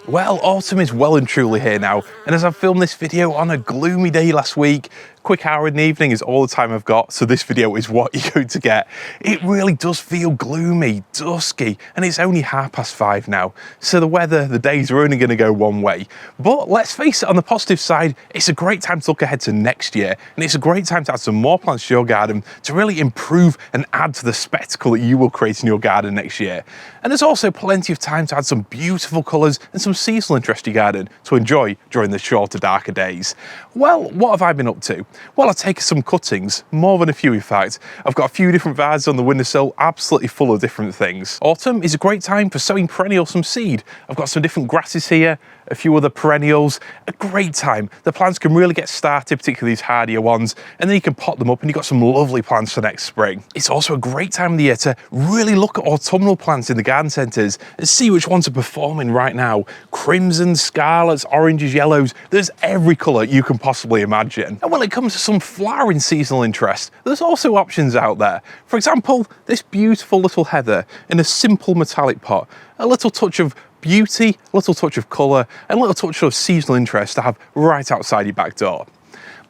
Well, autumn is well and truly here now, and as I've filmed this video on a gloomy day last week, quick hour in the evening is all the time I've got, so this video is what you're going to get. It really does feel gloomy, dusky, and it's only 5:30 now, so the weather, the days are only going to go one way. But let's face it, on the positive side, it's a great time to look ahead to next year, and it's a great time to add some more plants to your garden to really improve and add to the spectacle that you will create in your garden next year. And there's also plenty of time to add some beautiful colours and some seasonal interest to your garden to enjoy during the shorter, darker days. Well, what have I been up to? Well, I've taken some cuttings, more than a few in fact. I've got a few different vases on the windowsill, absolutely full of different things. Autumn is a great time for sowing perennials from seed. I've got some different grasses here, a few other perennials, a great time. The plants can really get started, particularly these hardier ones, and then you can pot them up and you've got some lovely plants for next spring. It's also a great time of the year to really look at autumnal plants in the garden centres and see which ones are performing right now. Crimsons, scarlets, oranges, yellows, there's every colour you can possibly imagine. And when it comes to some flowering seasonal interest, there's also options out there. For example, this beautiful little heather in a simple metallic pot, a little touch of beauty, a little touch of colour, and a little touch of seasonal interest to have right outside your back door.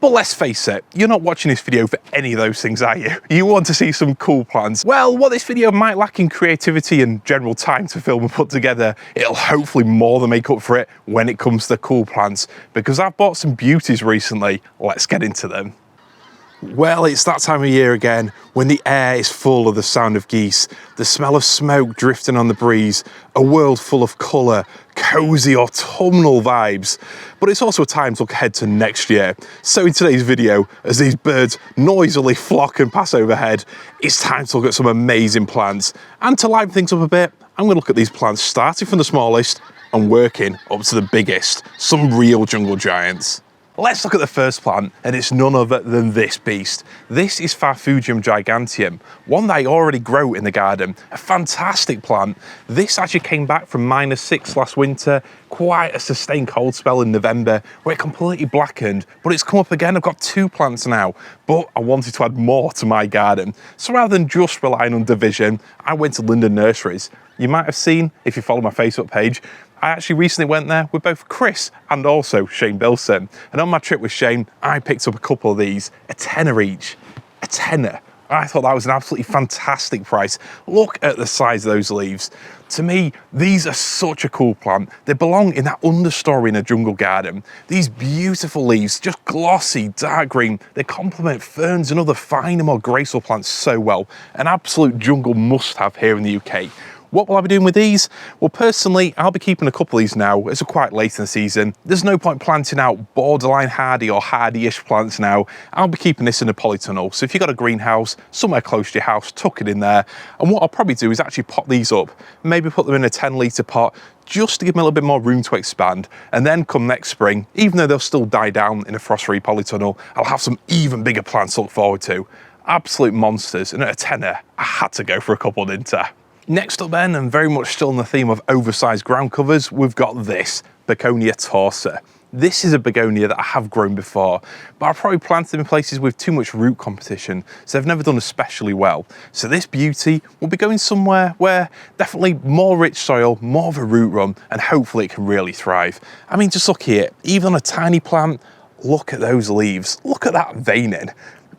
But let's face it, you're not watching this video for any of those things, are you? You want to see some cool plants. Well, what this video might lack in creativity and general time to film and put together, it'll hopefully more than make up for it when it comes to cool plants, because I've bought some beauties recently. Let's get into them. Well, it's that time of year again, when the air is full of the sound of geese, the smell of smoke drifting on the breeze, a world full of colour, cosy autumnal vibes. But it's also a time to look ahead to next year. So in today's video, as these birds noisily flock and pass overhead, it's time to look at some amazing plants. And to liven things up a bit, I'm going to look at these plants starting from the smallest and working up to the biggest, some real jungle giants. Let's look at the first plant, and it's none other than this beast. This is Farfugium Giganteum, one that I already grow in the garden. A fantastic plant. This actually came back from -6 last winter, quite a sustained cold spell in November where it completely blackened, but it's come up again. I've got 2 plants now, but I wanted to add more to my garden. So rather than just relying on division, I went to Linden Nurseries. You might have seen, if you follow my Facebook page, I actually recently went there with both Chris and also Shane Bilson. And on my trip with Shane, I picked up a couple of these, a tenner each. A tenner. I thought that was an absolutely fantastic price. Look at the size of those leaves. To me, these are such a cool plant. They belong in that understory in a jungle garden. These beautiful leaves, just glossy, dark green. They complement ferns and other finer, more graceful plants so well. An absolute jungle must-have here in the UK. What will I be doing with these? Well, personally, I'll be keeping a couple of these now as we're quite late in the season. There's no point planting out borderline hardy or hardy-ish plants now. I'll be keeping this in a polytunnel. So if you've got a greenhouse, somewhere close to your house, tuck it in there. And what I'll probably do is actually pot these up, maybe put them in a 10-litre pot, just to give them a little bit more room to expand. And then come next spring, even though they'll still die down in a frost-free polytunnel, I'll have some even bigger plants to look forward to. Absolute monsters, and at a tenner, I had to go for a couple, didn't I? Next up then, and very much still on the theme of oversized ground covers, we've got this, Begonia Torsa. This is a begonia that I have grown before, but I probably planted them in places with too much root competition, so they've never done especially well. So this beauty will be going somewhere where definitely more rich soil, more of a root run, and hopefully it can really thrive. I mean, just look here, even on a tiny plant, look at those leaves, look at that veining.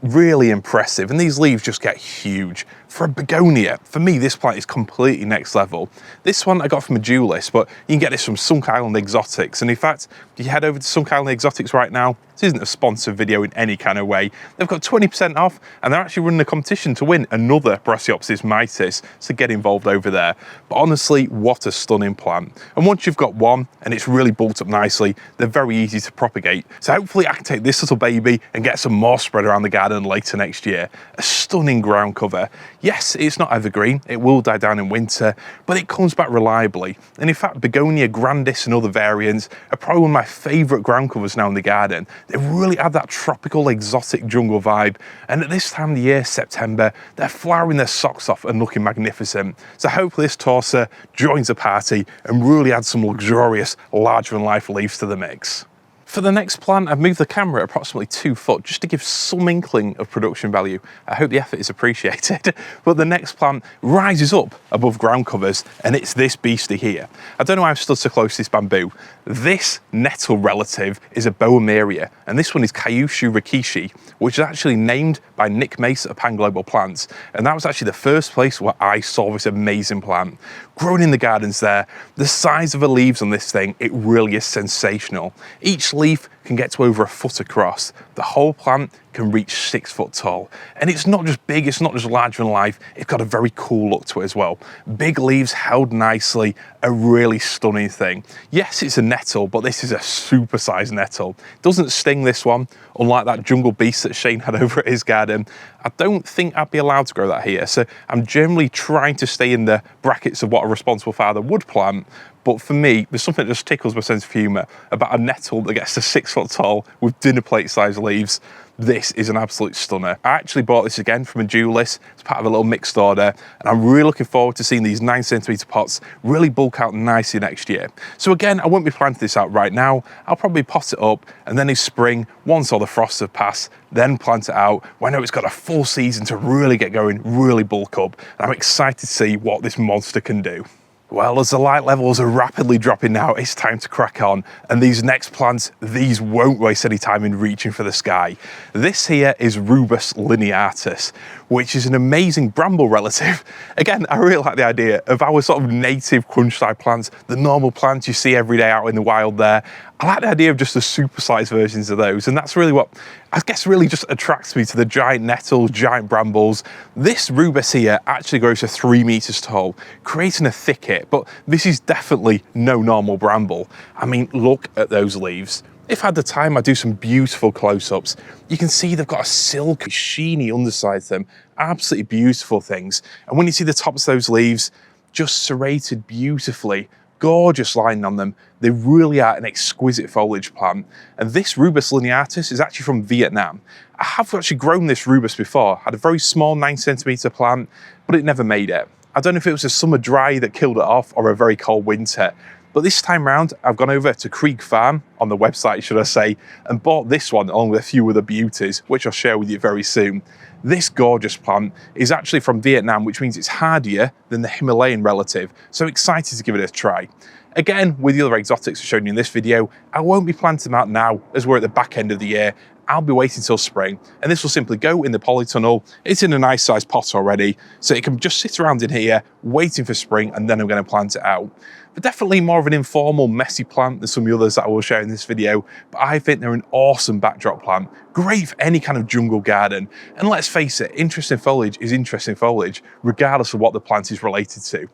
Really impressive, and these leaves just get huge. For a begonia, for me, this plant is completely next level. This one I got from a duelist, but you can get this from Sunk Island Exotics, and in fact, if you head over to Sunk Island Exotics right now, this isn't a sponsored video in any kind of way. They've got 20% off, and they're actually running a competition to win another Brassioopsis mitis, so get involved over there. But honestly, what a stunning plant. And once you've got one, and it's really bulked up nicely, they're very easy to propagate. So hopefully I can take this little baby and get some more spread around the garden later next year. A stunning ground cover. Yes, it's not evergreen, it will die down in winter, but it comes back reliably. And in fact, Begonia grandis and other variants are probably one of my favourite ground covers now in the garden. They really add that tropical, exotic jungle vibe. And at this time of the year, September, they're flowering their socks off and looking magnificent. So hopefully this Torsa joins the party and really adds some luxurious, larger-than-life leaves to the mix. For the next plant, I've moved the camera approximately 2 foot just to give some inkling of production value. I hope the effort is appreciated. But the next plant rises up above ground covers, and it's this beastie here. I don't know why I've stood so close to this bamboo. This nettle relative is a Boehmeria, and this one is Kyushu Rikishi, which is actually named by Nick Mace at Pan Global Plants. And that was actually the first place where I saw this amazing plant. Growing in the gardens there, the size of the leaves on this thing, it really is sensational. Each leaf can get to over 1 foot across. The whole plant can reach 6 foot tall. And it's not just big, it's not just larger than life, it's got a very cool look to it as well. Big leaves held nicely, a really stunning thing. Yes, it's a nettle, but this is a super-sized nettle. Doesn't sting, this one, unlike that jungle beast that Shane had over at his garden. I don't think I'd be allowed to grow that here, so I'm generally trying to stay in the brackets of what a responsible father would plant. But for me, there's something that just tickles my sense of humour about a nettle that gets to 6 foot tall with dinner plate sized leaves. This is an absolute stunner. I actually bought this again from a dualist as part of a little mixed order, and I'm really looking forward to seeing these 9cm pots really bulk out nicely next year. So again, I won't be planting this out right now. I'll probably pot it up, and then in spring, once all the frosts have passed, then plant it out when I know it's got a full season to really get going, really bulk up. And I'm excited to see what this monster can do. Well, as the light levels are rapidly dropping now, it's time to crack on. And these next plants, these won't waste any time in reaching for the sky. This here is Rubus lineatus, which is an amazing bramble relative. Again, I really like the idea of our sort of native crunch-side plants, the normal plants you see every day out in the wild there. I like the idea of just the super-sized versions of those, and that's really what, I guess, really just attracts me to the giant nettles, giant brambles. This Rubus here actually grows to 3 meters tall, creating a thicket, but this is definitely no normal bramble. I mean, look at those leaves. If I had the time, I'd do some beautiful close-ups. You can see they've got a silky, sheeny underside to them. Absolutely beautiful things. And when you see the tops of those leaves, just serrated beautifully, gorgeous line on them. They really are an exquisite foliage plant. And this Rubus lineatus is actually from Vietnam. I have actually grown this Rubus before. Had a very small 9cm plant, but it never made it. I don't know if it was a summer dry that killed it off or a very cold winter. But this time round, I've gone over to Creek Farm, on the website should I say, and bought this one along with a few other beauties, which I'll share with you very soon. This gorgeous plant is actually from Vietnam, which means it's hardier than the Himalayan relative, so excited to give it a try. Again, with the other exotics I've shown you in this video, I won't be planting them out now as we're at the back end of the year. I'll be waiting till spring, and this will simply go in the polytunnel. It's in a nice sized pot already, so it can just sit around in here, waiting for spring, and then I'm going to plant it out. But definitely more of an informal, messy plant than some of the others that I will share in this video, but I think they're an awesome backdrop plant, great for any kind of jungle garden. And let's face it, interesting foliage is interesting foliage, regardless of what the plant is related to.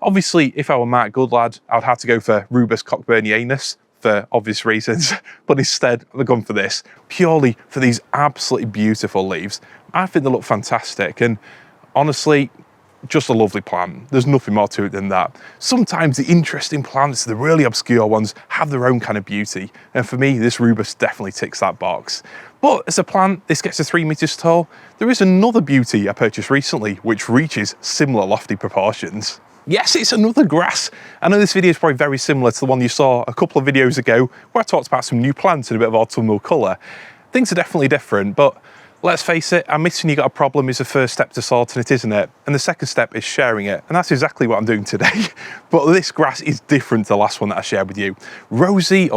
Obviously, if I were Mark Goodlad, I'd have to go for Rubus cockburnianus, for obvious reasons, but instead I've gone for this, purely for these absolutely beautiful leaves. I think they look fantastic, and honestly, just a lovely plant. There's nothing more to it than that. Sometimes the interesting plants, the really obscure ones, have their own kind of beauty, and for me, this Rubus definitely ticks that box. But as a plant, this gets to 3 meters tall. There is another beauty I purchased recently, which reaches similar lofty proportions. Yes, it's another grass. I know this video is probably very similar to the one you saw a couple of videos ago where I talked about some new plants in a bit of autumnal colour. Things are definitely different, but let's face it, admitting you got a problem is the first step to sorting it, isn't it? And the second step is sharing it, and that's exactly what I'm doing today. But this grass is different to the last one that I shared with you. Rosie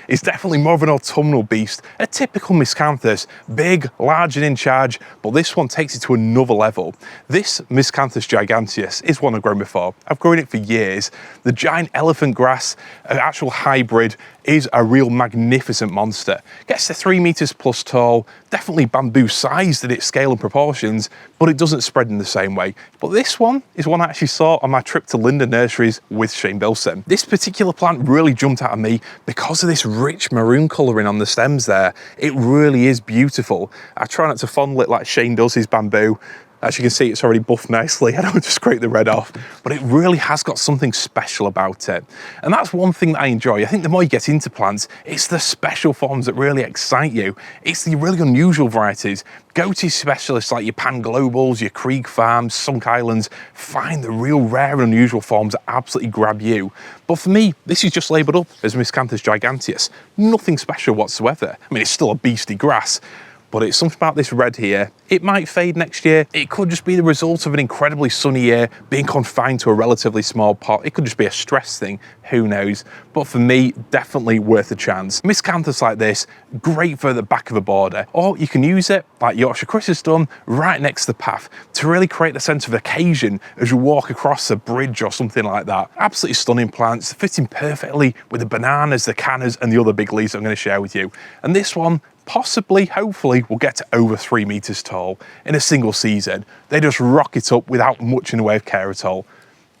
is definitely more of an autumnal beast, a typical Miscanthus, big, large and in charge, but this one takes it to another level. This Miscanthus Giganteus is one I've grown before. I've grown it for years. The giant elephant grass, an actual hybrid, is a real magnificent monster. Gets to 3 meters plus tall, definitely bamboo sized in its scale and proportions, but it doesn't spread in the same way. But this one is one I actually saw on my trip to Linden Nurseries with Shane Bilson. This particular plant really jumped out at me because of this rich maroon colouring on the stems there. It really is beautiful. I try not to fondle it like Shane does his bamboo. As you can see, it's already buffed nicely. I don't just scrape the red off, but it really has got something special about it. And that's one thing that I enjoy. I think the more you get into plants, it's the special forms that really excite you. It's the really unusual varieties. Go to specialists like your Pan Globals, your Krieg Farms, Sunk Islands, find the real rare and unusual forms that absolutely grab you. But for me, this is just labelled up as Miscanthus giganteus. Nothing special whatsoever. I mean, it's still a beastly grass, but it's something about this red here. It might fade next year. It could just be the result of an incredibly sunny year, being confined to a relatively small pot. It could just be a stress thing, who knows? But for me, definitely worth a chance. Miscanthus like this, great for the back of a border, or you can use it, like Yorkshire Chris has done, right next to the path, to really create a sense of occasion as you walk across a bridge or something like that. Absolutely stunning plants, fitting perfectly with the bananas, the cannas, and the other big leaves I'm going to share with you. And this one, possibly, hopefully, will get to over 3 meters tall in a single season. They just rock it up without much in the way of care at all.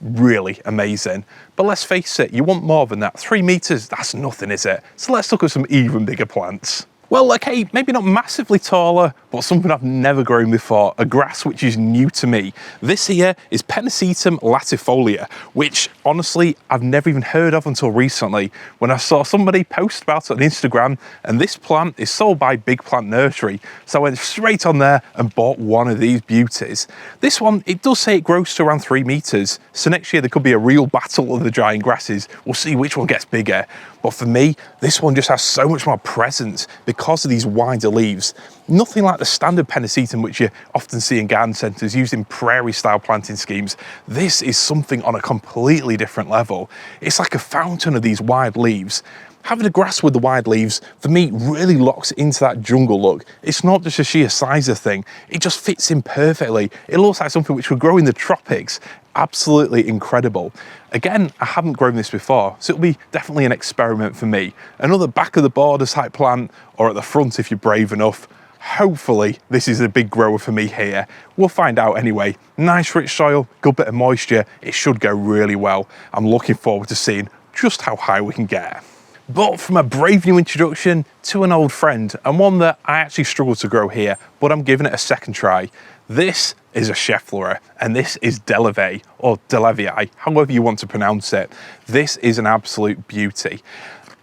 Really amazing. But let's face it, you want more than that. 3 meters, that's nothing, is it? So let's look at some even bigger plants. Well, okay, maybe not massively taller, but something I've never grown before, a grass which is new to me. This here is Pennisetum latifolia, which honestly, I've never even heard of until recently, when I saw somebody post about it on Instagram, and this plant is sold by Big Plant Nursery. So I went straight on there and bought one of these beauties. This one, it does say it grows to around 3 meters. So next year there could be a real battle of the giant grasses. We'll see which one gets bigger. But for me, this one just has so much more presence because of these wider leaves. Nothing like the standard Pennisetum which you often see in garden centres used in prairie style planting schemes. This is something on a completely different level. It's like a fountain of these wide leaves. Having a grass with the wide leaves, for me, really locks into that jungle look. It's not just a sheer size of thing, it just fits in perfectly. It looks like something which would grow in the tropics. Absolutely incredible. Again, I haven't grown this before, so it'll be definitely an experiment for me. Another back of the border type plant, or at the front if you're brave enough. Hopefully this is a big grower for me here. We'll find out anyway. Nice rich soil, good bit of moisture, it should go really well. I'm looking forward to seeing just how high we can get. But from a brave new introduction to an old friend, and one that I actually struggled to grow here, but I'm giving it a second try. This is a Schefflera, and this is delavayi, or delavayi, however you want to pronounce it. This is an absolute beauty.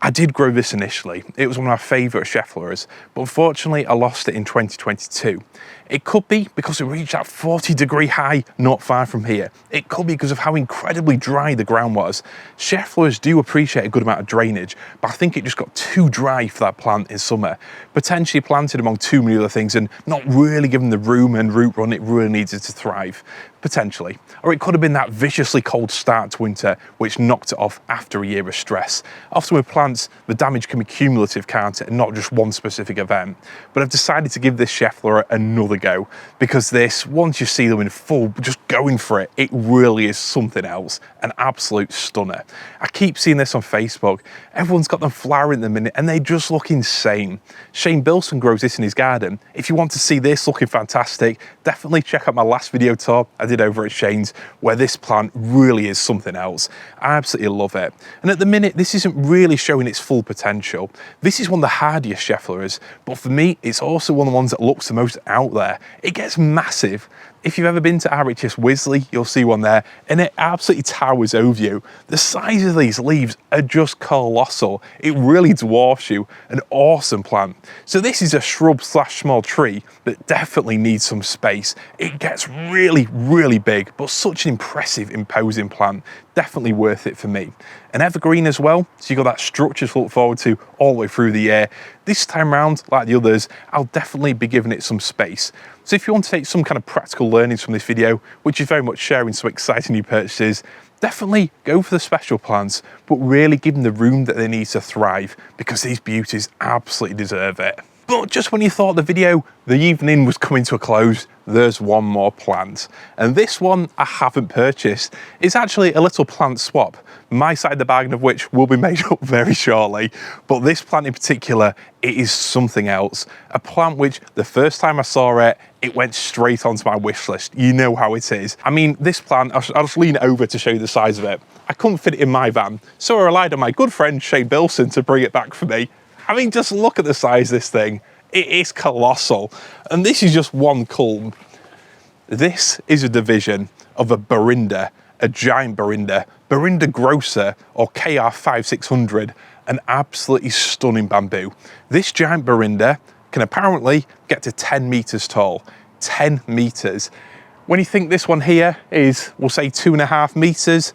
I did grow this initially. It was one of my favourite Scheffleras, but unfortunately I lost it in 2022. It could be because it reached that 40-degree high not far from here. It could be because of how incredibly dry the ground was. Scheffleras do appreciate a good amount of drainage, but I think it just got too dry for that plant in summer. Potentially planted among too many other things and not really given the room and root run it really needed to thrive. Potentially. Or it could have been that viciously cold start to winter which knocked it off after a year of stress. Often with plants, the damage can be cumulative, can't it, and not just one specific event. But I've decided to give this Schefflera another go, because this, once you see them in full, just going for it, it really is something else, an absolute stunner. I keep seeing this on Facebook, everyone's got them flowering at the minute and they just look insane. Shane Bilson grows this in his garden. If you want to see this looking fantastic, definitely check out my last video tour I did over at Shane's, where this plant really is something else. I absolutely love it. And at the minute, this isn't really showing its full potential. This is one of the hardiest Scheffleras, but for me, it's also one of the ones that looks the most out there. It gets massive. If you've ever been to RHS Wisley, you'll see one there, and it absolutely towers over you. The size of these leaves are just colossal. It really dwarfs you. An awesome plant. So this is a shrub slash small tree that definitely needs some space. It gets really, really big, but such an impressive, imposing plant. Definitely worth it for me. An evergreen as well, so you've got that structure to look forward to all the way through the year. This time round, like the others, I'll definitely be giving it some space. So if you want to take some kind of practical learnings from this video, which is very much sharing some exciting new purchases, definitely go for the special plants, but really give them the room that they need to thrive, because these beauties absolutely deserve it. But just when you thought the evening was coming to a close, there's one more plant. And this one I haven't purchased. It's actually a little plant swap, my side of the bargain of which will be made up very shortly. But this plant in particular, it is something else. A plant which, the first time I saw it, it went straight onto my wish list. You know how it is. I mean, this plant, I'll just lean over to show you the size of it. I couldn't fit it in my van, so I relied on my good friend Shane Bilson to bring it back for me. I mean, just look at the size of this thing. It is colossal. And this is just one culm. This is a division of a Borinda, a giant Borinda, Borinda Grossa or KR 5600, an absolutely stunning bamboo. This giant Borinda can apparently get to 10 meters tall, 10 meters. When you think this one here is, we'll say 2.5 meters,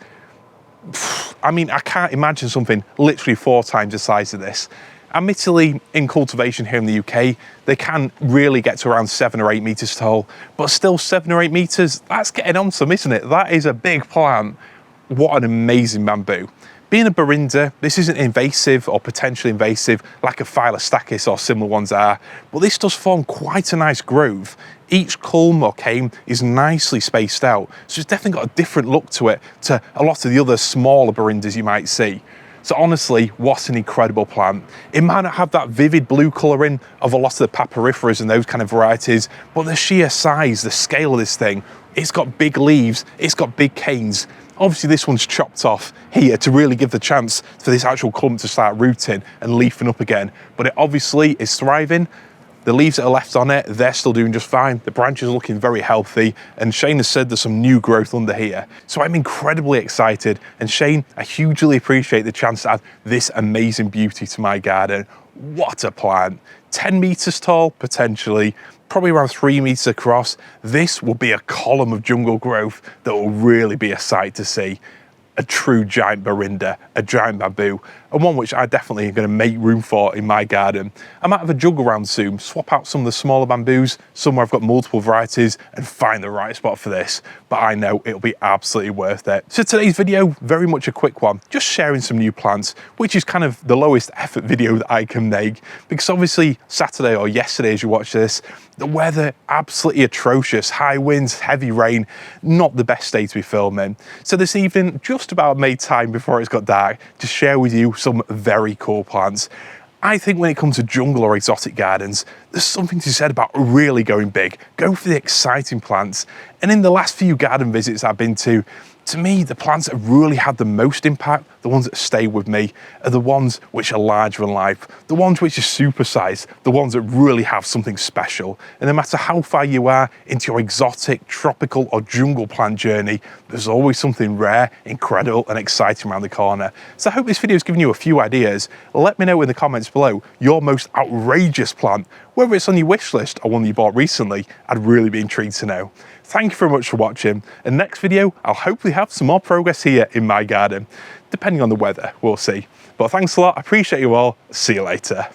I mean, I can't imagine something literally 4 times the size of this. Admittedly, in cultivation here in the UK, they can really get to around 7 or 8 meters tall, but still 7 or 8 meters, that's getting on some, isn't it? That is a big plant. What an amazing bamboo. Being a Borinda, this isn't invasive or potentially invasive like a Phylostachys or similar ones are, but this does form quite a nice grove. Each culm or cane is nicely spaced out, so it's definitely got a different look to it to a lot of the other smaller Borindas you might see. So honestly, what an incredible plant. It might not have that vivid blue colouring of a lot of the papyriferas and those kind of varieties, but the sheer size, the scale of this thing, it's got big leaves, it's got big canes. Obviously this one's chopped off here to really give the chance for this actual clump to start rooting and leafing up again. But it obviously is thriving. The leaves that are left on it, they're still doing just fine. The branches are looking very healthy, and Shane has said there's some new growth under here. So I'm incredibly excited, and Shane, I hugely appreciate the chance to add this amazing beauty to my garden. What a plant. 10 meters tall, potentially, probably around 3 meters across. This will be a column of jungle growth that will really be a sight to see. A true giant Borinda, a giant bamboo, and one which I definitely am going to make room for in my garden. I might have a jug around soon, swap out some of the smaller bamboos, somewhere I've got multiple varieties, and find the right spot for this. But I know it'll be absolutely worth it. So today's video, very much a quick one, just sharing some new plants, which is kind of the lowest effort video that I can make, because obviously Saturday or yesterday as you watch this, the weather absolutely atrocious, high winds, heavy rain, not the best day to be filming. So this evening, just about made time before it's got dark to share with you some very cool plants. I think when it comes to jungle or exotic gardens, there's something to be said about really going big. Go for the exciting plants. And in the last few garden visits I've been to me, the plants that have really had the most impact, the ones that stay with me, are the ones which are larger than life, the ones which are supersized, the ones that really have something special. And no matter how far you are into your exotic, tropical or jungle plant journey, there's always something rare, incredible and exciting around the corner. So I hope this video has given you a few ideas. Let me know in the comments below your most outrageous plant, whether it's on your wish list or one you bought recently. I'd really be intrigued to know. Thank you very much for watching, and next video I'll hopefully have some more progress here in my garden, depending on the weather, we'll see. But thanks a lot, I appreciate you all, see you later.